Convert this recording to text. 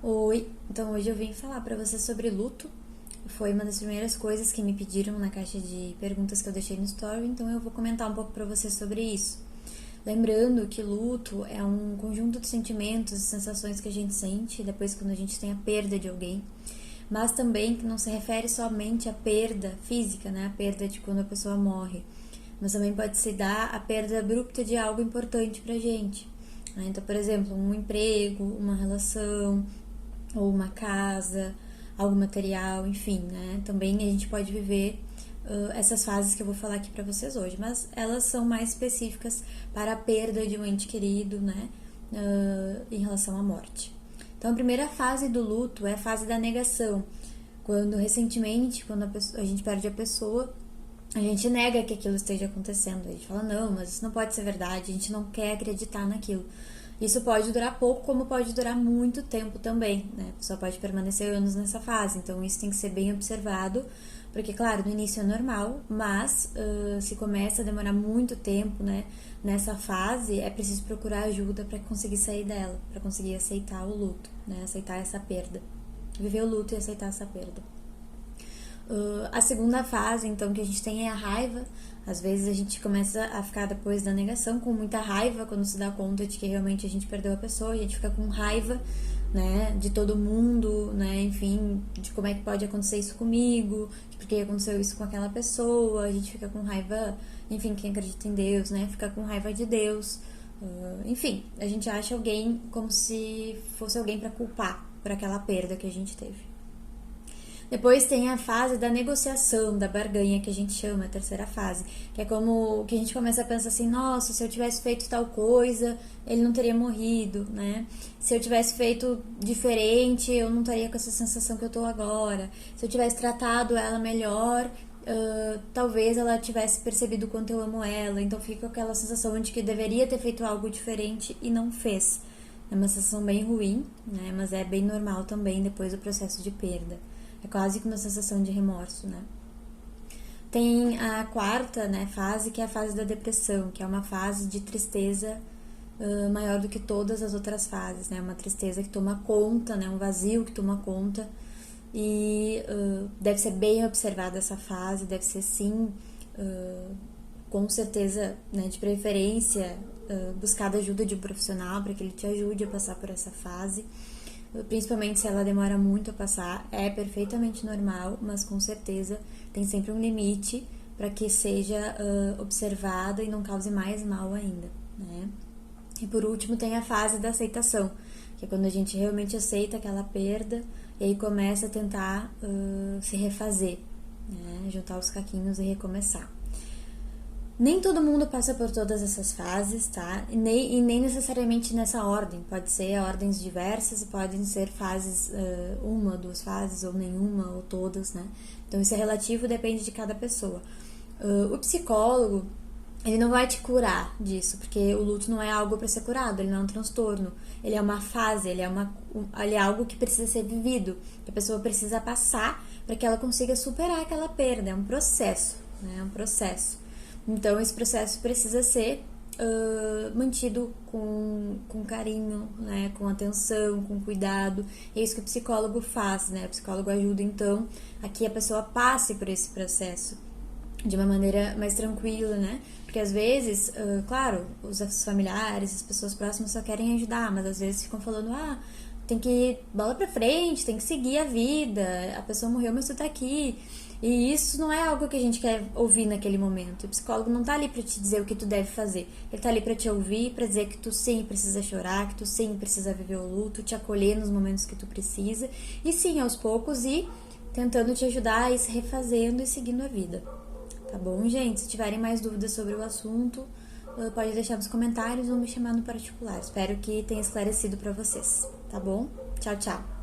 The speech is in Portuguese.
Oi, então hoje eu vim falar pra você sobre luto. Foi uma das primeiras coisas que me pediram na caixa de perguntas que eu deixei no story, então eu vou comentar um pouco pra você sobre isso. Lembrando que luto é um conjunto de sentimentos e sensações que a gente sente depois quando a gente tem a perda de alguém, mas também que não se refere somente à perda física, né? A perda de quando a pessoa morre, mas também pode se dar a perda abrupta de algo importante pra gente. Então, por exemplo, um emprego, uma relação, ou uma casa, algo material, enfim, né? Também a gente pode viver essas fases que eu vou falar aqui para vocês hoje, mas elas são mais específicas para a perda de um ente querido, né? Em relação à morte. Então, a primeira fase do luto é a fase da negação, quando recentemente, quando a gente perde a pessoa, a gente nega que aquilo esteja acontecendo. A gente fala, não, mas isso não pode ser verdade, a gente não quer acreditar naquilo. Isso pode durar pouco, como pode durar muito tempo também, né? A pessoa pode permanecer anos nessa fase, então isso tem que ser bem observado, porque, claro, no início é normal, mas se começa a demorar muito tempo, né, nessa fase, é preciso procurar ajuda para conseguir sair dela, para conseguir aceitar o luto, né, aceitar essa perda, viver o luto e aceitar essa perda. A segunda fase, então, que a gente tem é a raiva. Às vezes a gente começa a ficar depois da negação com muita raiva quando se dá conta de que realmente a gente perdeu a pessoa, e a gente fica com raiva, né, de todo mundo, né, enfim, de como é que pode acontecer isso comigo, de por que aconteceu isso com aquela pessoa. A gente fica com raiva, enfim, quem acredita em Deus, né, fica com raiva de Deus. Enfim, a gente acha alguém como se fosse alguém para culpar por aquela perda que a gente teve. Depois tem a fase da negociação, da barganha, que a gente chama, a terceira fase, que é como que a gente começa a pensar assim, nossa, se eu tivesse feito tal coisa, ele não teria morrido, né? Se eu tivesse feito diferente, eu não estaria com essa sensação que eu tô agora. Se eu tivesse tratado ela melhor, talvez ela tivesse percebido o quanto eu amo ela. Então fica aquela sensação de que deveria ter feito algo diferente e não fez. É uma sensação bem ruim, né? Mas é bem normal também depois do processo de perda. É quase que uma sensação de remorso, né? Tem a quarta, né, fase, que é a fase da depressão, que é uma fase de tristeza maior do que todas as outras fases, né? Uma tristeza que toma conta, né? Um vazio que toma conta. E deve ser bem observada essa fase, deve ser sim, com certeza, né, de preferência, buscar a ajuda de um profissional para que ele te ajude a passar por essa fase. Principalmente se ela demora muito a passar, é perfeitamente normal, mas com certeza tem sempre um limite para que seja observada e não cause mais mal ainda, né? E por último tem a fase da aceitação, que é quando a gente realmente aceita aquela perda e aí começa a tentar se refazer, né? Juntar os caquinhos e recomeçar. Nem todo mundo passa por todas essas fases, tá? E nem necessariamente nessa ordem. Pode ser ordens diversas e podem ser fases, uma, duas fases, ou nenhuma, ou todas, né? Então isso é relativo, depende de cada pessoa. O psicólogo, ele não vai te curar disso, porque o luto não é algo para ser curado, ele não é um transtorno. Ele é uma fase, ele é algo que precisa ser vivido, que a pessoa precisa passar para que ela consiga superar aquela perda. É um processo, né? É um processo. Então, esse processo precisa ser mantido com carinho, né? Com atenção, com cuidado. É isso que o psicólogo faz, né? O psicólogo ajuda, então, a que a pessoa passe por esse processo de uma maneira mais tranquila, né? Porque às vezes, claro, os familiares, as pessoas próximas só querem ajudar, mas às vezes ficam falando, tem que ir bola pra frente, tem que seguir a vida, a pessoa morreu, mas tu tá aqui. E isso não é algo que a gente quer ouvir naquele momento. O psicólogo não tá ali pra te dizer o que tu deve fazer. Ele tá ali pra te ouvir, pra dizer que tu sim precisa chorar, que tu sim precisa viver o luto, te acolher nos momentos que tu precisa. E sim, aos poucos, ir tentando te ajudar a ir se refazendo e seguindo a vida. Tá bom, gente? Se tiverem mais dúvidas sobre o assunto, pode deixar nos comentários ou me chamar no particular. Espero que tenha esclarecido pra vocês. Tá bom? Tchau, tchau.